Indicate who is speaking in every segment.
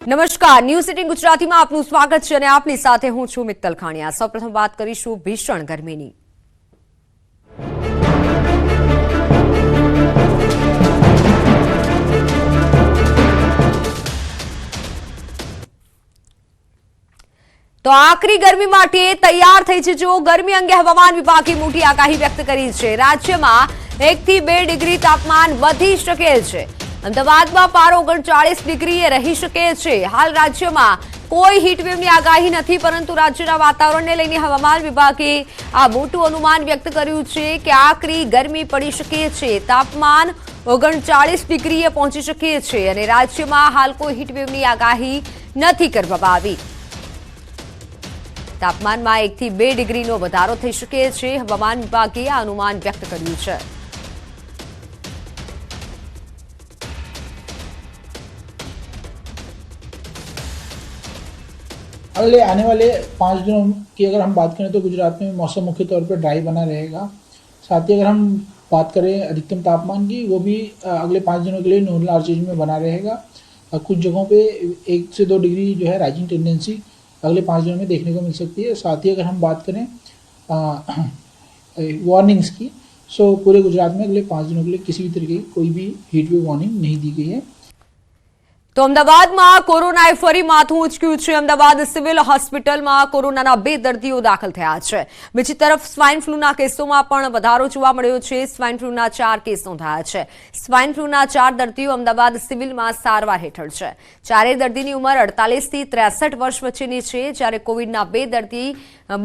Speaker 1: નમસ્કાર, ન્યૂઝ 18 ગુજરાતીમાં આપનું સ્વાગત છે અને આપની સાથે હું છું મિત્તલ ખાણિયા। સૌપ્રથમ વાત કરીશું ભીષણ ગરમીની। તો આકરી ગરમી માટે તૈયાર થઈ જજો। ગરમી અંગે હવામાન વિભાગે મોટી આગાહી વ્યક્ત કરી છે। રાજ્યમાં 1 થી 2 ડિગ્રી તાપમાન વધી શકે છે। અમદાવાદમાં પારો 39 ડિગ્રીએ રહી શકે છે। હાલ રાજ્યમાં કોઈ હીટવેવની આગાહી નથી, પરંતુ રાજ્યના વાતાવરણને લઈને હવામાન વિભાગે આ મોટું અનુમાન વ્યક્ત કર્યું છે કે આકરી ગરમી પડી શકે છે। તાપમાન 39 ડિગ્રીએ પહોંચી શકે છે અને રાજ્યમાં હાલ કોઈ હીટવેવની આગાહી નથી કરવામાં આવી। તાપમાનમાં 1 થી 2 ડિગ્રીનો વધારો થઈ શકે છે। હવામાન વિભાગે આ અનુમાન વ્યક્ત કર્યું છે।
Speaker 2: अगले आने वाले 5 दिनों की अगर हम बात करें तो गुजरात में मौसम मुख्य तौर पर ड्राई बना रहेगा। साथ ही अगर हम बात करें अधिकतम तापमान की, वो भी अगले 5 दिनों के लिए नॉर्मल रेंज में बना रहेगा। कुछ जगहों पे 1 से 2 डिग्री जो है राइजिंग टेंडेंसी अगले 5 दिनों में देखने को मिल सकती है। साथ ही अगर हम बात करें वार्निंग्स की, सो पूरे गुजरात में अगले 5 दिनों के लिए किसी भी तरीके की कोई भी हीट वेव वार्निंग नहीं दी गई है।
Speaker 1: તો અમદાવાદમાં કોરોનાએ ફરી માથું ઉંચક્યું છે। અમદાવાદ સિવિલ હોસ્પિટલમાં કોરોનાના 2 દર્દીઓ દાખલ થયા છે। બીજી તરફ સ્વાઇન ફ્લૂના કેસોમાં પણ વધારો જોવા મળ્યો છે। સ્વાઇન ફ્લૂના 4 કેસ નોંધાયા છે। સ્વાઇન ફ્લૂના 4 દર્દીઓ અમદાવાદ સિવિલમાં સારવાર હેઠળ છે। ચારેય દર્દીની ઉંમર 48 થી 63 વર્ષ વચ્ચેની છે, જ્યારે કોવિડના 2 દર્દી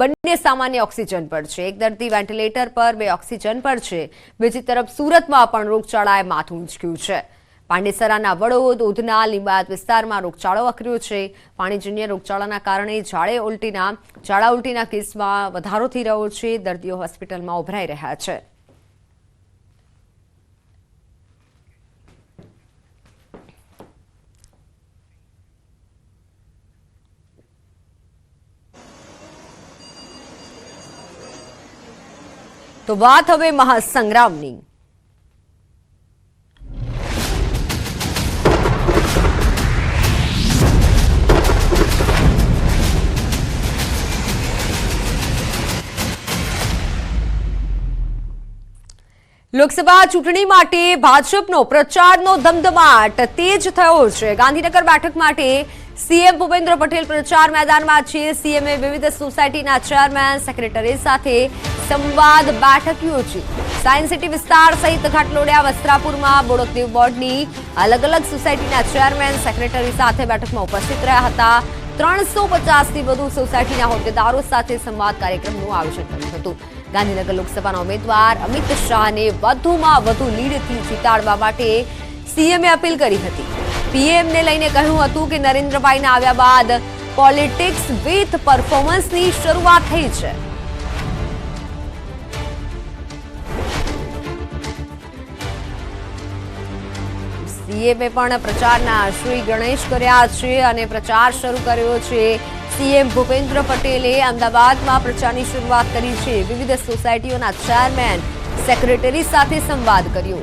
Speaker 1: બંને સામાન્ય ઓક્સિજન પર છે। એક દર્દી વેન્ટિલેટર પર, 2 ઓક્સિજન પર છે। બીજી તરફ સુરતમાં પણ રોગચાળાએ માથું ઉંચક્યું છે। પાંડેસરાના વડોદ, ઉધના, લીંબાયત વિસ્તારમાં રોગચાળો વકર્યો છે। પાણીજન્ય રોગચાળાના કારણે ઝાડા ઉલટીના કેસમાં વધારો થઈ રહ્યો છે। દર્દીઓ હોસ્પિટલમાં ઉભરાઈ રહ્યા છે। તો વાત હવે મહાસંગ્રામની। લોકસભા ચૂંટણી માટે ભાજપનો પ્રચારનો ધમધમાટ તેજ થયો છે। ગાંધીનગર બેઠક માટે સીએમ ભૂપેન્દ્ર પટેલ પ્રચાર મેદાનમાં છે। સીએમએ વિવિધ સોસાયટીના ચેરમેન, સેક્રેટરી સાથે સંવાદ બેઠક યોજી। સાયન્સ સિટી વિસ્તાર સહિત ઘાટલોડિયા, વસ્ત્રાપુરમાં બોડકદેવ બોર્ડની અલગ અલગ સોસાયટીના ચેરમેન, સેક્રેટરી સાથે બેઠકમાં ઉપસ્થિત રહ્યા હતા। 350થી વધુ સોસાયટીના હોદ્દેદારો સાથે સંવાદ કાર્યક્રમનું આયોજન કર્યું હતું। ગાંધીનગર લોકસભાના ઉમેદવાર અમિત શાહને વધુમાં વધુ લીડથી જીતાડવા માટે સીએમએ અપીલ કરી હતી। પીએમને લઈને કહ્યું હતું કે નરેન્દ્રભાઈના આવ્યા બાદ પોલિટિક્સ વિથ પરફોર્મન્સની શરૂઆત થઈ છે। સીએમએ પણ પ્રચારના શ્રી ગણેશ કર્યા છે અને પ્રચાર શરૂ કર્યો છે। સીએમ ભૂપેન્દ્ર પટેલે અમદાવાદમાં પ્રચારની શરૂઆત કરી છે। વિવિધ સોસાયટીઓના ચેરમેન, સેક્રેટરી સાથે સંવાદ કર્યો।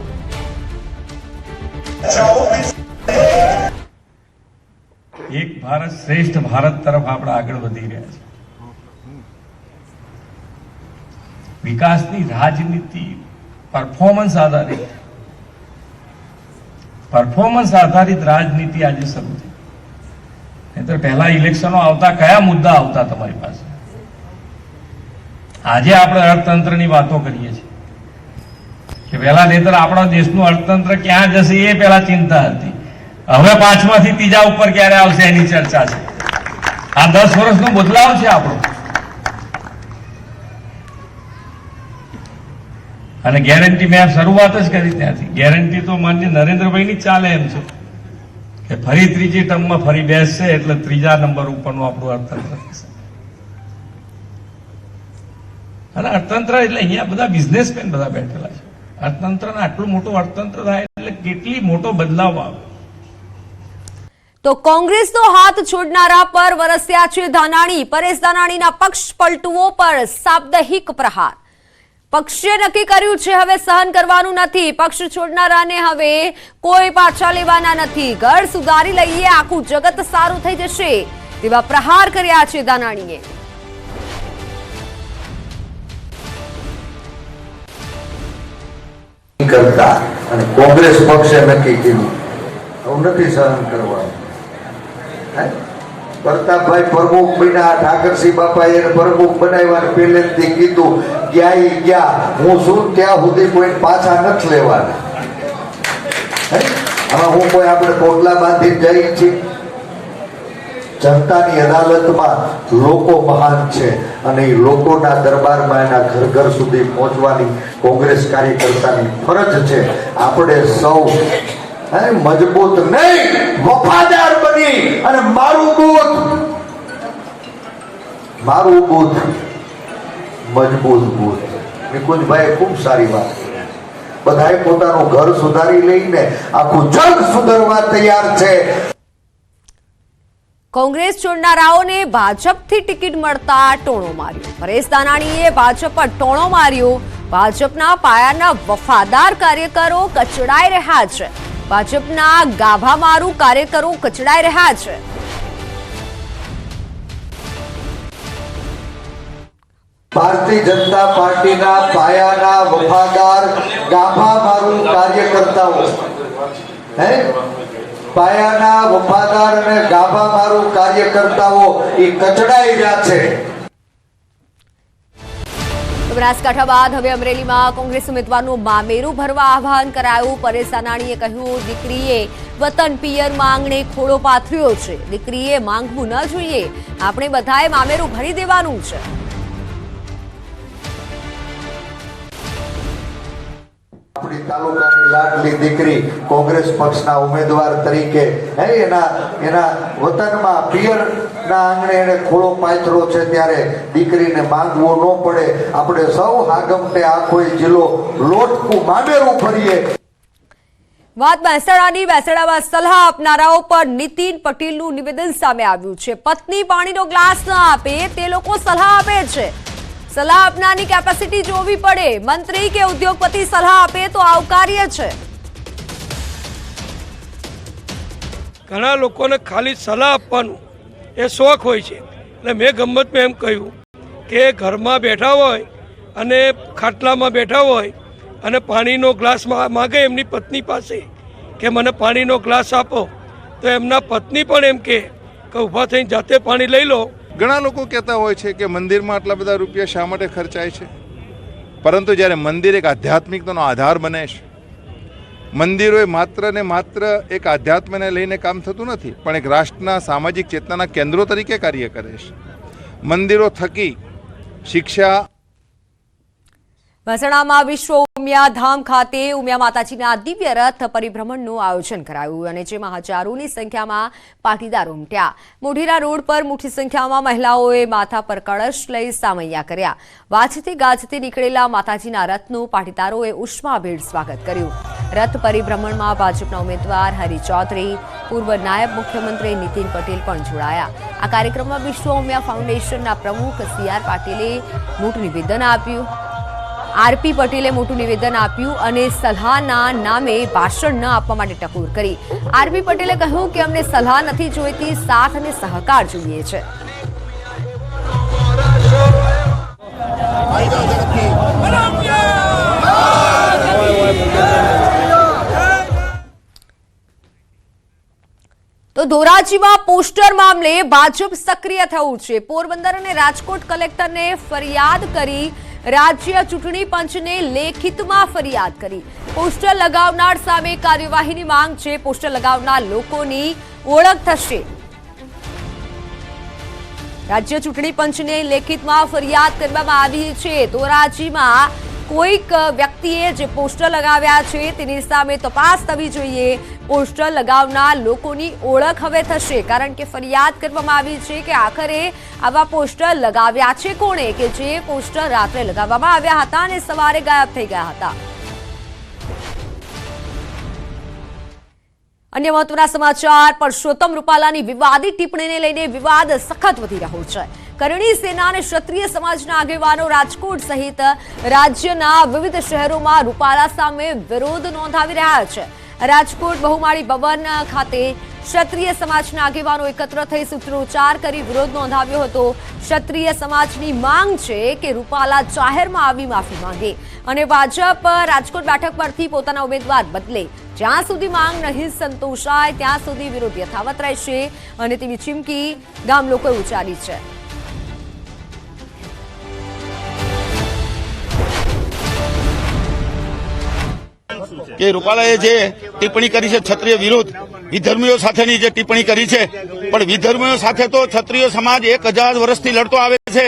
Speaker 3: એક ભારત શ્રેષ્ઠ ભારત તરફ આપણે આગળ વધી રહ્યા છે। વિકાસની રાજનીતિ પરફોર્મન્સ આધારિત રાજનીતિ આજે શરૂ થઈ। નહીતર પહેલા ઇલેક્શનો આવતા કયા મુદ્દા આવતા તમારી પાસે? આજે આપણે અર્થતંત્રની વાતો કરીએ છીએ કે પહેલા નહીતર આપણા દેશનું અર્થતંત્ર ક્યાં જશે એ પહેલા ચિંતા હતી। હવે 5માંથી 3જા ઉપર ક્યારે આવશે એની ચર્ચા છે। આ 10 વર્ષનો બદલાવ છે આપણો। અને ગેરંટી મેં શરૂઆત જ કરી ત્યાંથી। ગેરંટી તો માન્ય નરેન્દ્રભાઈની ચાલે એમ છે કે ફરી 3જી ટર્મમાં ફરી બેસશે એટલે 3જા નંબર ઉપરનું આપણું અર્થતંત્ર થશે। અને અર્થતંત્ર એટલે અહીંયા બધા બિઝનેસમેન બધા બેઠેલા છે। અર્થતંત્રના આટલું મોટું અર્થતંત્ર થાય એટલે કેટલી મોટો બદલાવ આવે।
Speaker 1: તો કોંગ્રેસનો હાથ છોડનારા પર વરસ્યા છે ધાનાણી। પરેશ ધાનાણીના પક્ષ પલટુઓ પર સાપ્તાહિક પ્રહાર। પક્ષે નક્કી કર્યું છે હવે સહન કરવાનું નથી. પક્ષ છોડનારાને હવે કોઈ પાછા લેવાના નથી. ઘર સુધારી લઈએ, આખું જગત સારું થઈ જશે તેવા પ્રહાર કર્યા છે દાનાણીએ.
Speaker 4: કરતા અને કોંગ્રેસ પક્ષે નક્કી કર્યું હું નથી સહન કરવાનું. પ્રતાપભાઈ પ્રમુખ બન્યા, ઠાકરસિંહ બાપાએ એને પ્રમુખ બનાવ્યા, પહેલેથી કીધું ક્યાંય ગયા હું શું ત્યાં સુધી કોઈ પાછા નથી લેવાના. આમાં હું કોઈ આપણે કોટલા બાંધી જઈ છીએ? જનતાની અદાલતમાં લોકો મહાન છે અને એ લોકોના દરબારમાં એના ઘર ઘર સુધી પહોંચવાની કોંગ્રેસ કાર્યકર્તાની ફરજ છે. આપણે સૌ મજબૂત નહીં વફાદાર બની અને મારું બુથ મજબૂત બુથ. નિકુંજભાઈ ખૂબ સારી વાત કરી. બધાએ પોતાનું ઘર સુધારી લઈને આખું જગ સુધારવા તૈયાર છે.
Speaker 1: કોંગ્રેસ છોડનારાઓને ભાજપથી ટિકિટ મળતા ટોણો માર્યો. પરેશ દાનાણીએ ભાજપ પર ટોણો માર્યો. ભાજપના પાયાના વફાદાર કાર્યકરો કચડાઈ રહ્યા છે. ભાજપના ગાભા મારું કાર્યકરો કચડાઈ રહ્યા છે.
Speaker 4: ભારતીય જનતા પાર્ટીના પાયાના વફાદાર ગાભા મારું કાર્યકર્તાઓ પાયાના વફાદાર અને ગાભા મારું કાર્યકર્તાઓ એ કચડાઈ રહ્યા છે.
Speaker 1: બનાસકાંઠા બાદ હવે અમરેલીમાં કોંગ્રેસ ઉમેદવારનું મામેરું ભરવા આહવાન કરાયું. પરેશ દાનાણીએ કહ્યું દીકરીએ વતન પિયરમાં આંગણે ખોળો પાથર્યો છે. દીકરીએ માંગવું ન જોઈએ, આપણે બધાએ મામેરું ભરી દેવાનું છે.
Speaker 4: આપણી તાલુકાની લાડલી દીકરી કોંગ્રેસ પક્ષના ઉમેદવાર તરીકે એના વતનમાં પિયરના આંગણે એને ખોળો પાથર્યો છે ત્યારે દીકરીને માંગવું ન પડે. આપણે સૌ હાગમટે આખો જિલ્લો લોટકું મામેરું ભરીએ.
Speaker 1: વાત મહેસાણાની. મહેસાણામાં સલાહ આપનારાઓ પર નીતિન પટેલનું નિવેદન સામે આવ્યું છે. પત્ની પાણીનો ગ્લાસ ન આપે તે લોકો સલાહ આપે છે. સલાહ આપનારની કેપેસિટી જોવી પડે. મંત્રી કે ઉદ્યોગપતિ સલાહ આપે તો આવકાર્ય છે.
Speaker 5: ઘણા લોકોને ખાલી સલાહ આપવાનું એ શોખ હોય છે. એટલે મેં ગમ્મતમાં એમ કહ્યું કે ઘરમાં બેઠા હોય અને ખાટલામાં બેઠા હોય અને પાણીનો ગ્લાસ માગે એમની પત્ની પાસે કે મને પાણીનો ગ્લાસ આપો, તો એમના પત્ની પણ એમ કે ઊભા થઈને જાતે પાણી લઈ લો.
Speaker 6: ઘણા લોકો કહેતા હોય છે કે મંદિરમાં આટલા બધા રૂપિયા શા માટે ખર્ચાય છે, પરંતુ જ્યારે મંદિર એક આધ્યાત્મિકતાનો આધાર બને છે, મંદિરોએ માત્ર ને માત્ર એક આધ્યાત્મને લઈને કામ થતું નથી પણ એક રાષ્ટ્રના સામાજિક ચેતનાના કેન્દ્રો તરીકે કાર્ય કરે છે. મંદિરો થકી શિક્ષા.
Speaker 1: મહેસાણામાં વિશ્વ ઉમિયા ધામ ખાતે ઉમિયા માતાજીના દિવ્ય રથ પરિભ્રમણનું આયોજન કરાયું અને જેમાં હજારોની સંખ્યામાં પાટીદાર ઉમટ્યા. મોઢેરા રોડ પર મોટી સંખ્યામાં મહિલાઓએ માથા પર કળશ લઈ સામૈયા કર્યા. વાજતે ગાજતે નીકળેલા માતાજીના રથનું પાટીદારોએ ઉષ્માભેર સ્વાગત કર્યું. રથ પરિભ્રમણમાં ભાજપના ઉમેદવાર હરિ ચૌધરી, પૂર્વ નાયબ મુખ્યમંત્રી નીતિન પટેલ પણ જોડાયા. આ કાર્યક્રમમાં વિશ્વ ઉમિયા ફાઉન્ડેશનના પ્રમુખ CR પાટીલે મોટું નિવેદન આપ્યું. RP પટેલે મોટું નિવેદન આપ્યું અને સલાહના નામે ભાષણ ન આપવા માટે ટકોર કરી. RP પટેલે કહ્યું કે અમને સલાહ નથી જોઈતી, સાથ અને સહકાર જોઈએ છે. તો ધોરાજીમાં પોસ્ટર મામલે ભાજપ સક્રિય થયું છે. પોરબંદર અને રાજકોટ કલેક્ટરને ફરિયાદ કરી, રાજ્ય ચૂંટણી પંચને લેખિતમાં ફરિયાદ કરી. પોસ્ટર લગાવનાર સામે કાર્યવાહીની માંગ છે. પોસ્ટર લગાવનાર લોકોની ઓળખ થશે. રાજ્ય ચૂંટણી પંચને લેખિતમાં ફરિયાદ કરવામાં આવી છે. ધોરાજીમાં કોઈક વ્યક્તિએ જે પોસ્ટર લગાવ્યા છે તેની સામે તપાસ થવી જોઈએ. પોસ્ટર લગાવનાર લોકોની ઓળખ હવે થશે, કારણ કે ફરિયાદ કરવામાં આવી છે કે આખરે આવા પોસ્ટર લગાવ્યા છે કોણે, કે જે પોસ્ટર રાત્રે લગાવવામાં આવ્યા હતા અને સવારે ગાયબ થઈ ગયા હતા. અન્ય મહત્વના સમાચાર. પરસોત્તમ રૂપાલાની વિવાદિત ટિપ્પણીને લઈને વિવાદ સખત વધી રહ્યો છે. કરણી સેના અને ક્ષત્રિય સમાજના આગેવાનો રાજકોટ સહિત રાજ્યના વિવિધ શહેરોમાં રૂપાલા સામે વિરોધ નોંધાવી રહ્યા છે. રાજકોટ બહુમાળી ભવન ખાતે ક્ષત્રિય સમાજના આગેવાનો એકત્ર થઈ સૂત્રોચ્ચાર કરી વિરોધ નોંધાવ્યો હતો. ક્ષત્રિય સમાજની માંગ છે કે રૂપાલા જાહેરમાં આવી માફી માંગે અને ભાજપ રાજકોટ બેઠક પરથી પોતાના ઉમેદવાર બદલે. જ્યાં સુધી માંગ નહીં સંતોષાય ત્યાં સુધી વિરોધ યથાવત રહેશે અને તેવી ચીમકી ગામ લોકોએ ઉચ્ચારી છે.
Speaker 7: કે રૂપાલાએ જે ટિપ્પણી કરી છે ક્ષત્રિય વિરુદ્ધ વિધર્મીઓ સાથેની જે ટિપ્પણી કરી છે, પણ વિધર્મીઓ સાથે તો ક્ષત્રિય સમાજ 1000 વર્ષથી લડતો આવે છે.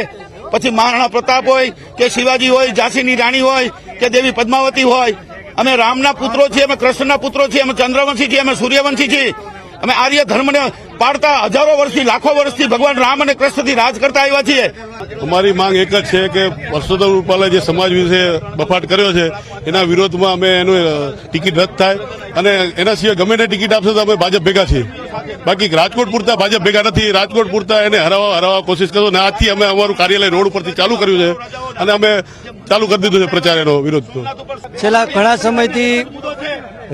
Speaker 7: પછી મહારાણા પ્રતાપ હોય કે શિવાજી હોય, ઝાંસીની રાણી હોય કે દેવી પદ્માવતી હોય, અમે રામના પુત્રો છીએ, અમે કૃષ્ણના પુત્રો છીએ, અમે ચંદ્રવંશી છીએ, અમે સૂર્યવંશી છીએ. અમે આર્ય ધર્મને પાળતા હજારો વર્ષથી, લાખો વર્ષથી ભગવાન રામ અને કૃષ્ણથી રાજ કરતા આવ્યા છીએ.
Speaker 8: અમારી માંગ એક જ છે કે પરસોત્તમ રૂપાલાએ જે સમાજ વિશે બફાટ કર્યો છે એના વિરોધમાં અમે એનું ટિકિટ રદ થાય અને એના સિવાય ગમે તે ટિકિટ આપશે તો અમે ભાજપ ભેગા છીએ. બાકી રાજકોટ પૂરતા ભાજપ ભેગા નથી. રાજકોટ પૂરતા એને હરાવવા કોશિશ કરશો ને આજથી અમે અમારું કાર્યાલય રોડ ઉપરથી ચાલુ કર્યું છે અને અમે ચાલુ કરી દીધું છે પ્રચાર એનો વિરોધ.
Speaker 9: છેલ્લા ઘણા સમયથી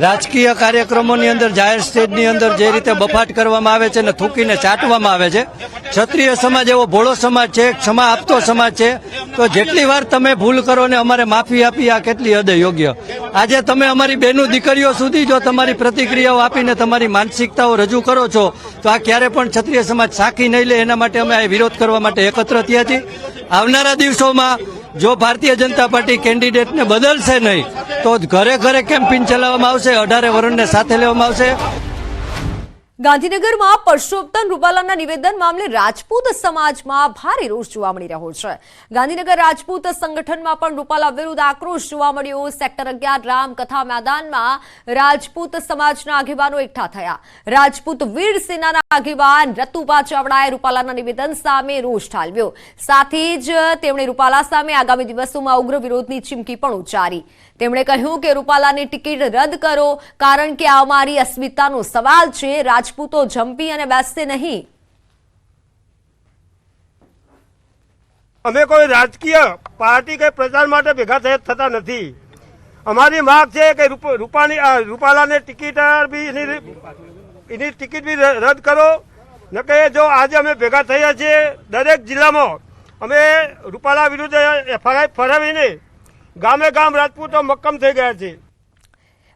Speaker 9: રાજકીય કાર્યક્રમોની અંદર, જાહેર સ્ટેજની અંદર જે રીતે બફાટ કરવામાં આવે છે ને થૂકીને ચાટવામાં આવે છે. ક્ષત્રિય સમાજ એવો ભોળો સમાજ છે, ક્ષમા આપતો સમાજ છે. તો જેટલી વાર તમે ભૂલ કરો ને અમારે માફી આપી, આ કેટલી હદે યોગ્ય? આજે તમે અમારી બહેનો દીકરીઓ સુધી જો તમારી પ્રતિક્રિયાઓ આપીને તમારી માનસિકતાઓ રજૂ કરો છો તો આ ક્યારે પણ ક્ષત્રિય સમાજ સાખી નહીં લે. એના માટે અમે આ વિરોધ કરવા માટે એકત્ર થયા છીએ. આવનારા દિવસોમાં જો ભારતીય જનતા પાર્ટી કેન્ડિડેટને બદલશે નહીં તો ઘરે ઘરે કેમ્પેઇન ચલાવવામાં આવશે, 18 વરણને સાથે લેવામાં આવશે.
Speaker 1: ગાંધીનગરમાં પરસોત્તમ રૂપાલાના નિવેદન મામલે રાજપૂત સમાજમાં ભારે રોષ જોવા મળી રહ્યો છે. ગાંધીનગર રાજપૂત સંગઠનમાં પણ રૂપાલા વિરુદ્ધ આક્રોશ જોવા મળ્યો. સેક્ટર 11 રામકથા મેદાનમાં રાજપૂત સમાજના આગેવાનો એકઠા થયા. રાજપૂત વીર સેનાના આગેવાન રતુભા ચાવડાએ રૂપાલાના નિવેદન સામે રોષ ઠાલવ્યો. સાથે જ તેમણે રૂપાલા સામે આગામી દિવસોમાં ઉગ્ર વિરોધની ચીમકી પણ ઉચ્ચારી. તેમણે કહ્યું કે રૂપાલાની ટિકિટ રદ કરો, કારણ કે આ અમારી અસ્મિતાનો સવાલ છે. રાજપૂતો જંપી અને બેસશે નહીં.
Speaker 5: અમે કોઈ રાજકીય પાર્ટી કે પ્રચાર માટે ભેગા થતા નથી. અમારી માંગ છે કે રૂપાલાને ટિકિટ બી એની ટિકિટ બી રદ કરો. ન કે જો આજે અમે ભેગા થયા છીએ દરેક જિલ્લામાં અમે રૂપાલા વિરુદ્ધ એફઆઈઆર ફરાવીને ગામે ગામ રાજપૂતો મક્કમ થઈ ગયા છે.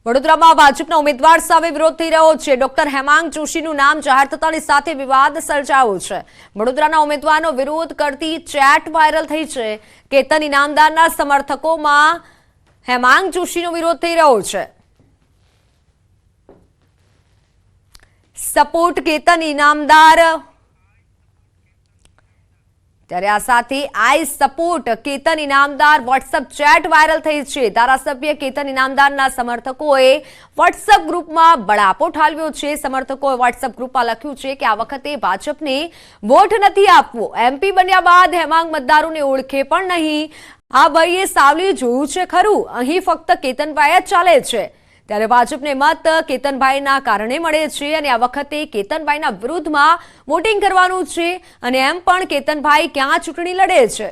Speaker 1: વડોદરામાં ભાજપના ઉમેદવાર સામે વિરોધ થઈ રહ્યો છે. ડોક્ટર હેમાંગ જોશીનું નામ જાહેર થતાની સાથે વિવાદ સર્જાયો છે. વડોદરાના ઉમેદવારનો વિરોધ કરતી ચેટ વાયરલ થઈ છે. કેતન ઇનામદારના સમર્થકોમાં હેમાંગ જોશીનો વિરોધ થઈ રહ્યો છે. સપોર્ટ કેતન ઇનામદાર. ત્યારે આ સાથે આઈ support Ketan Inamdar WhatsApp chat viral થઈ છે. ધારાસભ્ય કેતન ઇનામદારના સમર્થકોએ વોટ્સએપ ગ્રુપમાં બળાપો ઠાલવ્યો છે. સમર્થકોએ વોટ્સએપ ગ્રુપમાં લખ્યું છે કે આ વખતે ભાજપને વોટ નથી આપવો. એમપી બન્યા બાદ હેમાંગ મતદારોને ઓળખે પણ નહીં. આ ભાઈએ સાવલી જોયું છે ખરું? અહીં ફક્ત કેતનભાઈ જ ચાલે છે. ત્યારે ભાજપને મત કેતનભાઈના કારણે મળે છે અને આ વખતે કેતનભાઈના વિરુદ્ધમાં વોટિંગ કરવાનું છે. અને એમ પણ કેતનભાઈ ક્યાં ચૂંટણી લડે છે.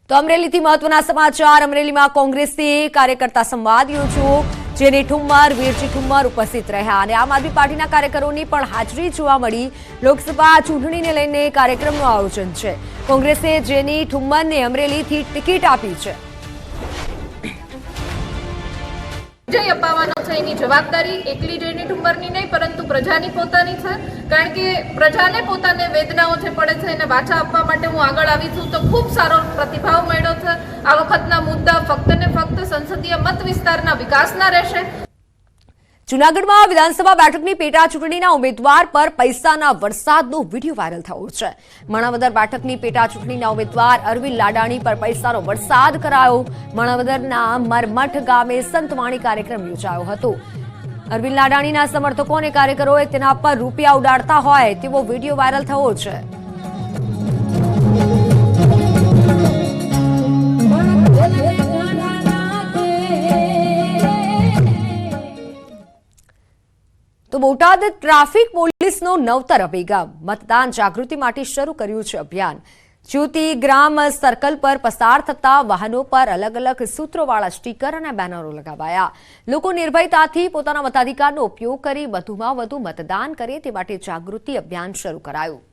Speaker 1: તો અમરેલીથી મહત્વના સમાચાર. અમરેલીમાં કોંગ્રેસે કાર્યકર્તા સંવાદ યોજ્યો, જેની ઠુમ્મર વીરજી ઠુમ્મર ઉપસ્થિત રહ્યા અને આમ આદમી પાર્ટીના કાર્યકરોની પણ હાજરી જોવા મળી. લોકસભા ચૂંટણીને લઈને કાર્યક્રમનું આયોજન છે. કોંગ્રેસે જેની ઠુમ્મરને અમરેલીથી ટિકિટ આપી છે.
Speaker 10: વિજય અપાવવાનો છે એની જવાબદારી એકલી જેની ઠુમ્મરની નહીં પરંતુ પ્રજાની પોતાની છે. કારણ કે પ્રજાને પોતાને વેદનાઓ જે પડે છે એને વાચા આપવા માટે હું આગળ આવી છું. તો ખૂબ સારો પ્રતિભાવ મળ્યો છે. આ વખતના મુદ્દા ફક્ત ને ફક્ત સંસદીય મત વિસ્તારના વિકાસના રહેશે.
Speaker 1: જૂનાગઢમાં વિધાનસભા બેઠકની પેટા ચૂંટણીના ઉમેદવાર પર પૈસાના વરસાદનો વિડીયો વાયરલ થયો છે. માણાવદર બેઠકની પેટા ચૂંટણીના ઉમેદવાર અરવિંદ લાડાણી પર પૈસાનો વરસાદ કરાયો. માણાવદરના મરમઠ ગામે સંતવાણી કાર્યક્રમ યોજાયો હતો. અરવિંદ લાડાણીના સમર્થકો અને કાર્યકરોએ તેના પર રૂપિયા ઉડાડતા હોય તેવો વિડીયો વાયરલ થયો છે. તો બોટાદ ટ્રાફિક પોલીસ પોલીસનો નવતર અભિગમ, મતદાન જાગૃતિ માટે શરૂ કર્યું છે અભિયાન। જ્યોતિ ગ્રામ સર્કલ પર પસાર થતા વાહનો પર અલગ અલગ સૂત્રોવાળા સ્ટીકર અને બેનરો લગાવાયા। લોકો નિર્ભયતાથી પોતાના મતાધિકારનો ઉપયોગ કરી વધુમાં વધુ મતદાન કરે તે માટે જાગૃતિ અભિયાન શરૂ કરાયું।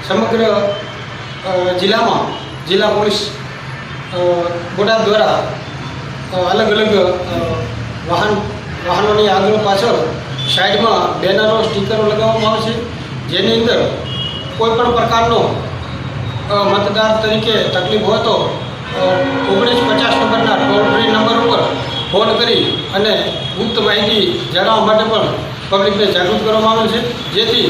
Speaker 11: સમગ્ર જિલ્લામાં જિલ્લા પોલીસ બોટાદ દ્વારા અલગ અલગ વાહનોની આગળ પાછળ સાઈડમાં બેનરો સ્ટીકરો લગાવવામાં આવે છે, જેની અંદર કોઈપણ પ્રકારનો મતદાર તરીકે તકલીફ હોય તો 1950 નંબરના ટોલ ફ્રી નંબર ઉપર ફોન કરી અને ગુપ્ત માહિતી જાણવા માટે પણ પબ્લિકને જાગૃત કરવામાં આવે છે, જેથી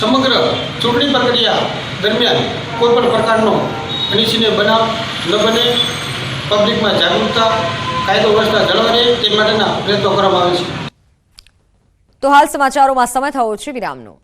Speaker 11: સમગ્ર ચૂંટણી પ્રક્રિયા દરમિયાન કોઈપણ પ્રકારનો અનિચ્છનીય બનાવ ન બને, પબ્લિકમાં જાગૃતતા કાયદો વ્યવસ્થા જળવાઈ રહે તે માટેના પ્રયત્નો કરવામાં આવે છે।
Speaker 1: તો હાલ સમાચારોમાં સમય થયો છે વિરામનો।